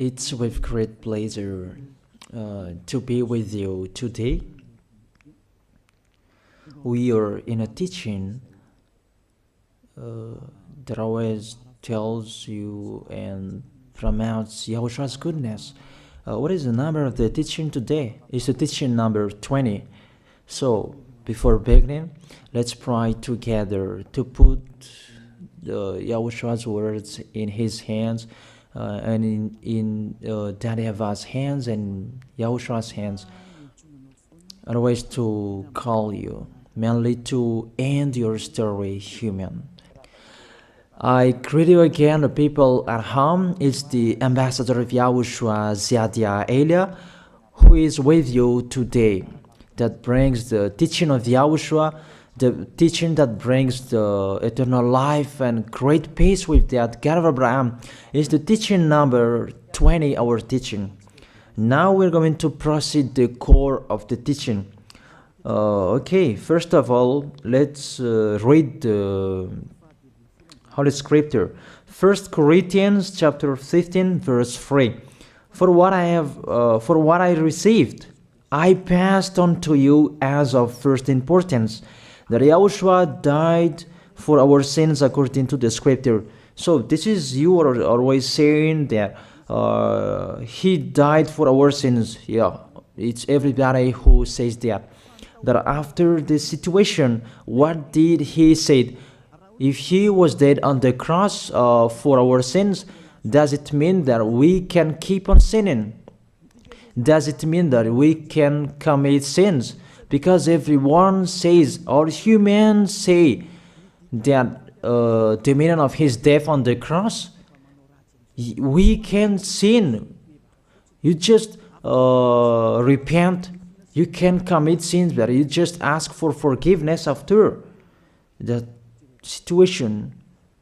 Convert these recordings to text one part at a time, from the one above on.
It's with great pleasure to be with you today. We are in a teaching that always tells you and promotes Yahoshua's goodness. What is the number of the teaching today? It's the teaching number 20. So, before beginning, let's pray together to put Yahoshua's words in his hands and in Daddy YAHVAH's hands and Yahoshua's hands. Otherwise, to call you, mainly to end your story human. I greet you again, the people at home. It's the ambassador of Yahushua, Ziadia Elia, who is with you today, that brings the teaching of Yahushua, the teaching that brings the eternal life and great peace with that God of Abraham. Is the teaching number 20, our teaching. Now we're going to proceed the core of the teaching. Okay, first of all, let's read the Holy Scripture. 1 Corinthians chapter 15, verse 3. For what I received, I passed on to you as of first importance, that Yahushua died for our sins according to the Scripture. So this is, you are always saying that he died for our sins. Yeah, it's everybody who says that. That after the situation, what did he say? If he was dead on the cross for our sins, does it mean that we can keep on sinning? Does it mean that we can commit sins? Because everyone says, or humans say, that the meaning of his death on the cross, we can sin. You just repent. You can commit sins, but you just ask for forgiveness after that situation.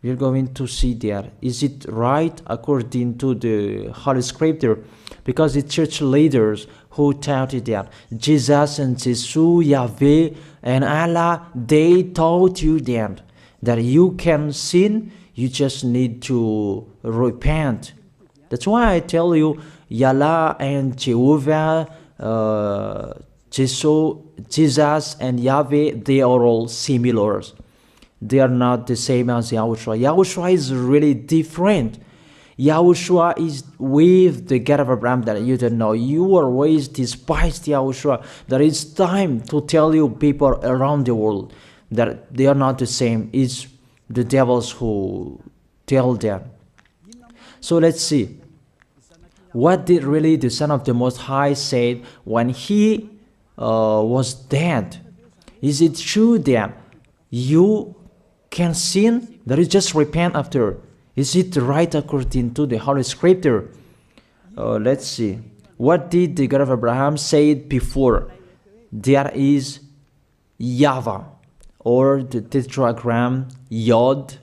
We're going to see there. Is it right according to the Holy Scripture? Because the church leaders who taught it that Jesus and Jesus, Yahweh and Allah, they taught you that you can sin, you just need to repent. That's why I tell you, Yahlah and Jehovah, Jesus and Yahweh, they are all similar. They are not the same as Yahushua. Yahushua is really different. Yahushua is with the God of Abraham that you don't know. You always despised Yahushua. That it's time to tell you people around the world that they are not the same. It's the devils who tell them. So let's see. What did really the Son of the Most High say when he was dead? Is it true that you can sin? That is just repent after. Is it right according to the Holy Scripture? Let's see. What did the God of Abraham say before? There is YAHVAH, or the tetragram Yod,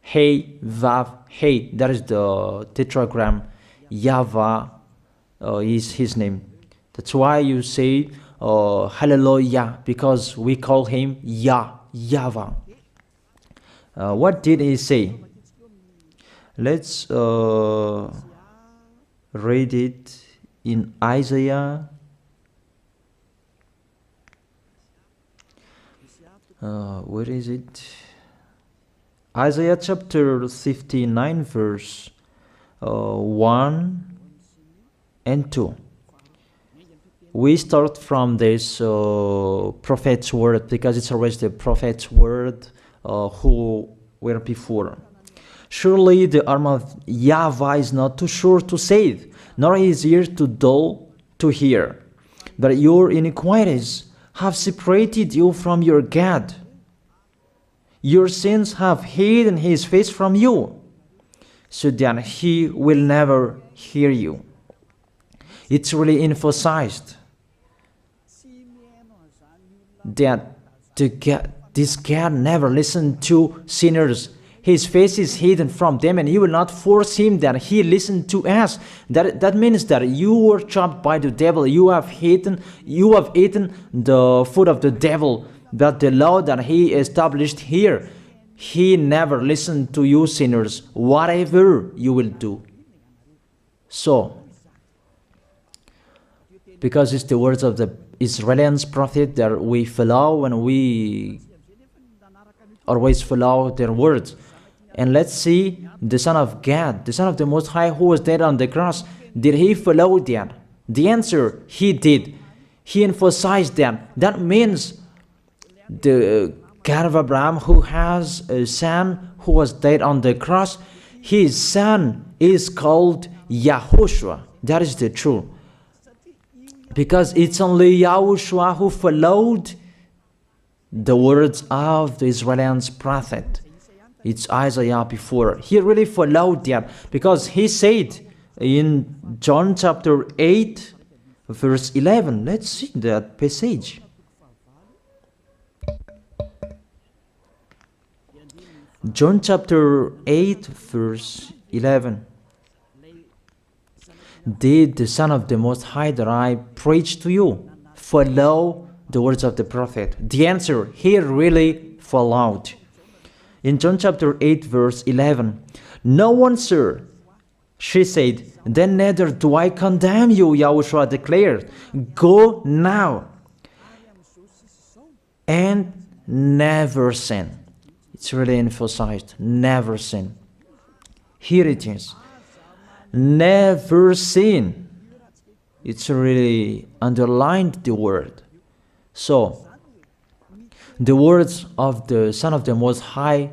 Hey, Vav, Hey. That is the tetragram. YAHVAH is his name. That's why you say Hallelujah, because we call him YAHVAH. What did he say? Let's read it in Isaiah. Where is it? Isaiah chapter 59, verse 1 and 2. We start from this prophet's word, because it's always the prophet's word who were before. Surely the arm of YAHVAH is not too short to save, nor his ear too dull to hear. But your iniquities have separated you from your God. Your sins have hidden his face from you, so that he will never hear you. It's really emphasized that this God never listened to sinners. His face is hidden from them, and he will not force him that he listen to us. That means that you were trapped by the devil. You have eaten the food of the devil. But the law that he established here, he never listened to you sinners, whatever you will do. So, because it's the words of the Israelians prophet that we follow, and we always follow their words. And let's see the Son of God, the Son of the Most High, who was dead on the cross. Did he follow that? The answer, he did. He emphasized that. That means the God of Abraham, who has a son who was dead on the cross, his son is called YAHOSHUAH. That is the truth. Because it's only YAHOSHUAH who followed the words of the Israelians prophet. It's Isaiah before. He really followed that, because he said in John chapter 8, verse 11. Let's see that passage. John chapter 8, verse 11. Did the Son of the Most High that I preach to you follow the words of the prophet? The answer, he really followed. In John chapter 8, verse 11, "No one, sir," she said, "then neither do I condemn you," YAHOSHUAH declared. "Go now and never sin." It's really emphasized, never sin. Here it is. Never sin. It's really underlined the word. So, the words of the Son of the Most High,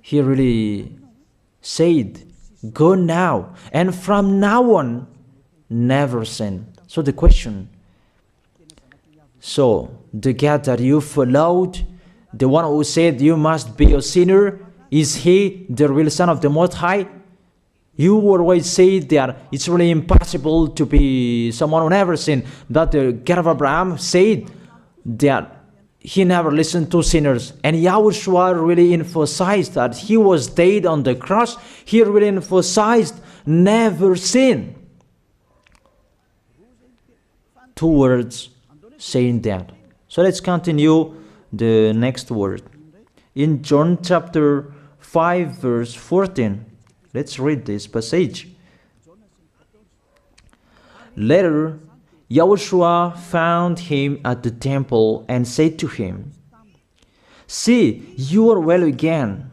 he really said, go now, and from now on, never sin. So the question, so the God that you followed, the one who said you must be a sinner, is he the real Son of the Most High? You always say that it's really impossible to be someone who never sinned. That the God of Abraham said that he never listened to sinners. And YAHOSHUAH really emphasized that he was dead on the cross. He really emphasized never sin. Two words saying that. So let's continue the next word. In John chapter 5, verse 14. Let's read this passage. Later, YAHOSHUAH found him at the temple and said to him, "See, you are well again.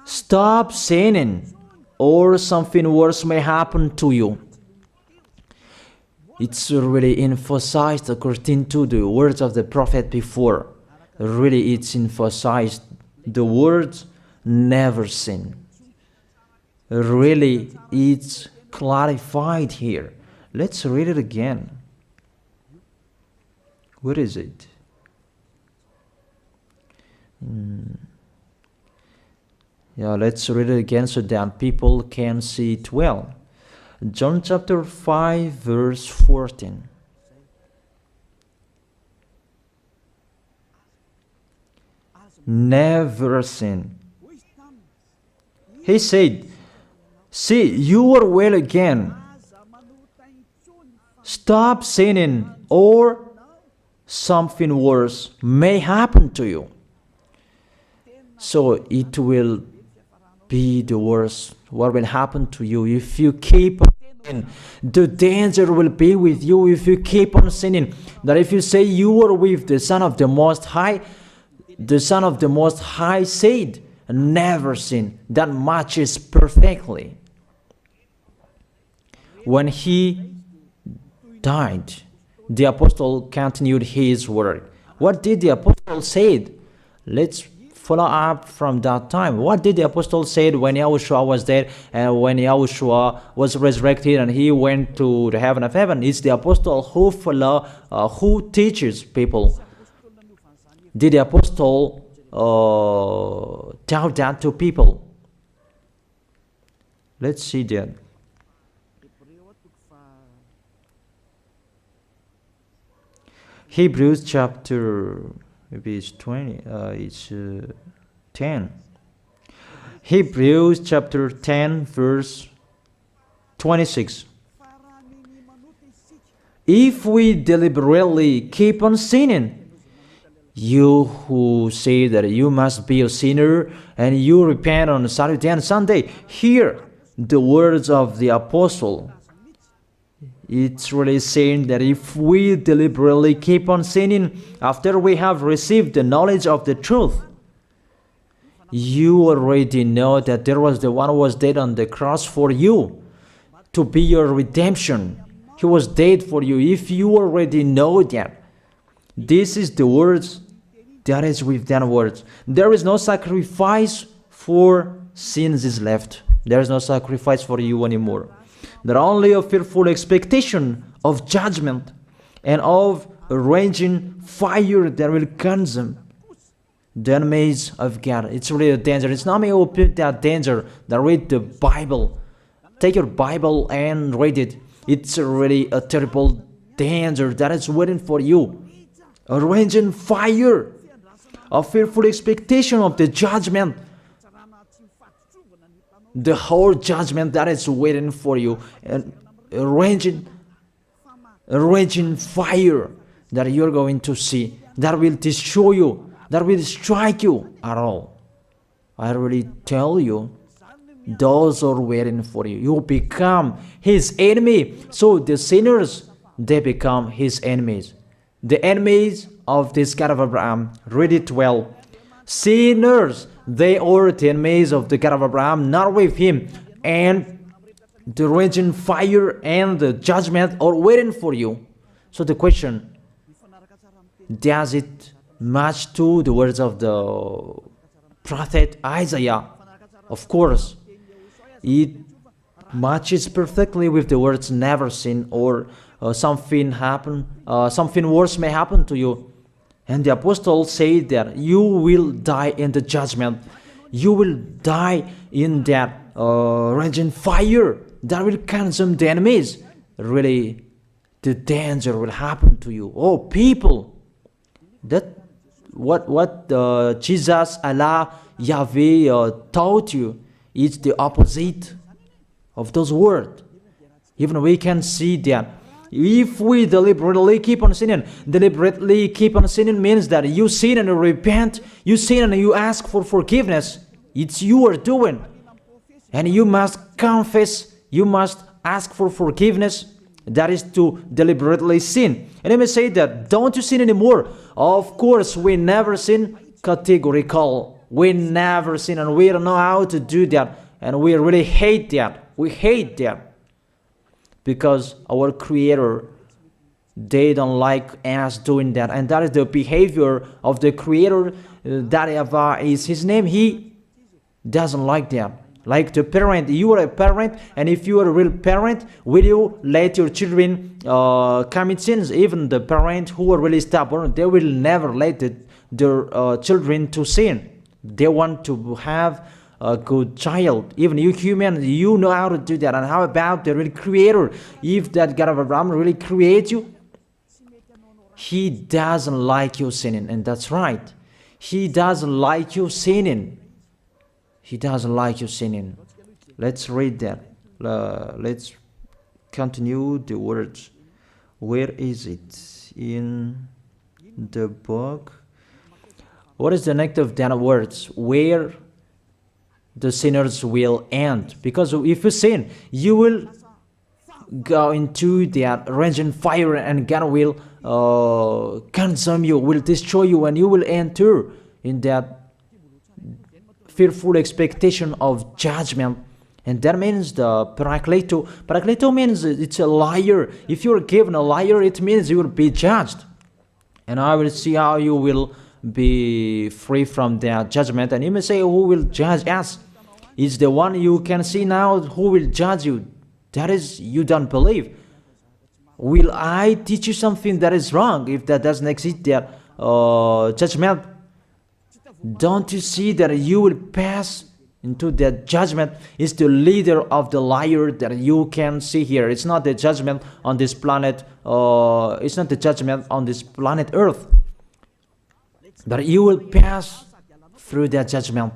Stop sinning, or something worse may happen to you." It's really emphasized according to the words of the prophet before. Really, it's emphasized the words never sin. Really, it's clarified here. Let's read it again. Where is it? Yeah, let's read it again so that people can see it well. John chapter 5, verse 14. Never sin. He said, "See, you are well again. Stop sinning, or something worse may happen to you." So it will be the worst. What will happen to you if you keep on sinning? The danger will be with you if you keep on sinning. That if you say you are with the Son of the Most High, the Son of the Most High said, never sin. That matches perfectly. When he died, the apostle continued his work. What did the apostle say? Let's follow up from that time. What did the apostle say when YAHOSHUAH was dead and when YAHOSHUAH was resurrected and he went to the heaven of heaven? It's the apostle who teaches people. Did the apostle tell that to people? Let's see that. Hebrews chapter, maybe it's 20, it's 10. Hebrews chapter 10, verse 26. If we deliberately keep on sinning, you who say that you must be a sinner and you repent on Saturday and Sunday, here the words of the apostle. It's really saying that if we deliberately keep on sinning after we have received the knowledge of the truth, you already know that there was the one who was dead on the cross for you to be your redemption. He was dead for you. If you already know that, this is the words that is with that words. There is no sacrifice for sins is left. There is no sacrifice for you anymore. There only a fearful expectation of judgment and of a raging fire that will consume the enemies of God. It's really a danger. It's not me who put that danger that read the Bible. Take your Bible and read it. It's really a terrible danger that is waiting for you. A raging fire, a fearful expectation of the judgment. The whole judgment that is waiting for you, and a raging fire that you're going to see, that will destroy you, that will strike you at all. I really tell you, those are waiting for you. You become his enemy. So the sinners, they become his enemies. The enemies of this God of Abraham. Read it well. Sinners, they are the enemies of the God of Abraham, not with him. And the raging fire and the judgment are waiting for you. So the question, does it match to the words of the prophet Isaiah? Of course. It matches perfectly with the words never sin, or something worse may happen to you. And the apostle said that you will die in the judgment. You will die in that raging fire that will consume the enemies. Really, the danger will happen to you. Oh, people, that what Jesus, Allah, Yahweh taught you is the opposite of those words. Even we can see that. If we deliberately keep on sinning means that you sin and you repent, you sin and you ask for forgiveness. It's you are doing. And you must confess, you must ask for forgiveness. That is to deliberately sin. And I may say that, don't you sin anymore? Of course, we never sin. Categorical. We never sin, and we don't know how to do that. And we really hate that. We hate that. Because our Creator, they don't like us doing that. And that is the behavior of the Creator. That YAHVAH is his name. He doesn't like that. Like the parent, you are a parent, and if you are a real parent, will you let your children commit sins? Even the parent who are really stubborn, they will never let their children to sin. They want to have a good child. Even you human, you know how to do that. And how about the real Creator? If that God of Abraham really creates you, he doesn't like you sinning. And that's right. He doesn't like you sinning. He doesn't like you sinning. Let's read that. Let's continue the words. Where is it? In the book. What is the next of that words? Where the sinners will end. Because if you sin, you will go into that raging fire, and God will consume you, will destroy you, and you will enter in that fearful expectation of judgment. And that means the parakleto. Parakleto means it's a liar. If you're given a liar, it means you will be judged. And I will see how you will be free from that judgment. And you may say, who will judge us? It's the one you can see now who will judge you. That is, you don't believe. Will I teach you something that is wrong if that doesn't exist, that judgment? Don't you see that you will pass into that judgment? It's the leader of the liar that you can see here. It's not the judgment on this planet. It's not the judgment on this planet Earth. That you will pass through that judgment.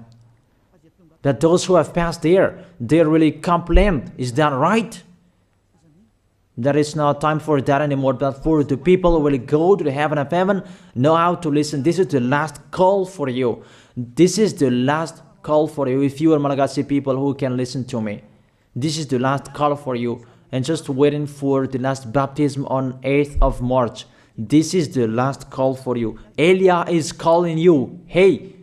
That those who have passed there, they really complain. Is that right? There is no time for that anymore, but for the people who will go to the heaven of heaven, know how to listen. This is the last call for you. This is the last call for you. If you are Malagasy people who can listen to me, This is the last call for you. And just waiting for the last baptism on 8th of March. This is the last call for you. Elia is calling you. Hey,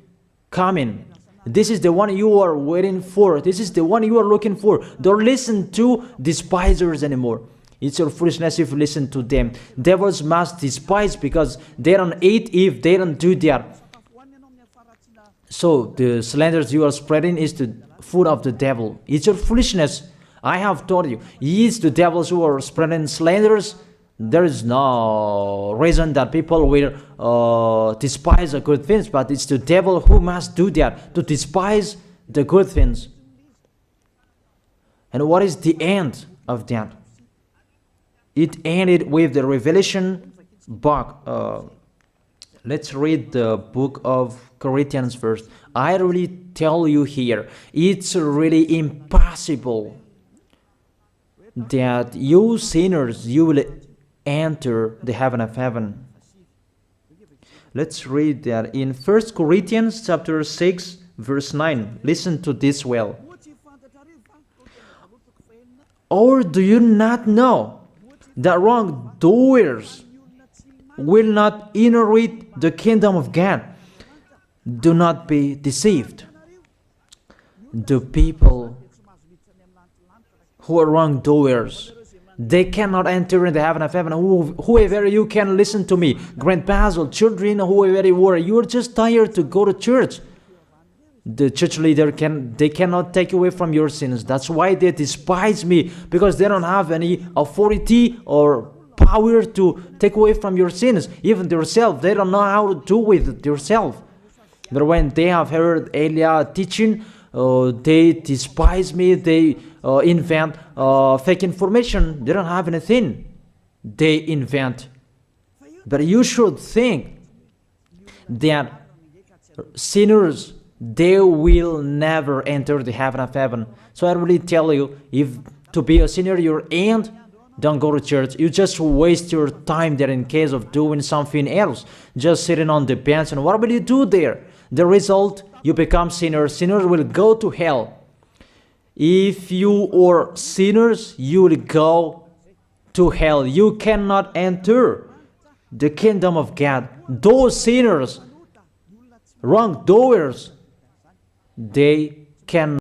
come in. This is the one you are waiting for. This is the one you are looking for. Don't listen to despisers anymore. It's your foolishness if you listen to them. Devils must despise because they don't eat if they don't do that. So the slanders you are spreading is the food of the devil. It's your foolishness. I have told you. It's the devils who are spreading slanders. There is no reason that people will despise the good things, but it's the devil who must do that, to despise the good things. And what is the end of that? It ended with the revelation book. Let's read the book of Corinthians first. I really tell you here, it's really impossible that you sinners, you will enter the heaven of heaven. Let's read that in 1 Corinthians chapter 6 verse 9. Listen to this well. Or do you not know that wrongdoers will not inherit the kingdom of God? Do not be deceived. The people who are wrongdoers, they cannot enter in the heaven of heaven. Whoever you can listen to me, grandpas or children, whoever you are, you are just tired to go to church. The church leader they cannot take away from your sins. That's why they despise me, because they don't have any authority or power to take away from your sins. Even themselves, they don't know how to do with themselves. But when they have heard Elia teaching, they despise me. They invent fake information. They don't have anything. They invent. But you should think that sinners, they will never enter the heaven of heaven. So I really tell you, if to be a sinner you're in, don't go to church. You just waste your time there in case of doing something else. Just sitting on the bench, and what will you do there? The result, you become sinners. Sinners will go to hell. If you are sinners, you will go to hell. You cannot enter the kingdom of God. Those sinners, wrongdoers, they cannot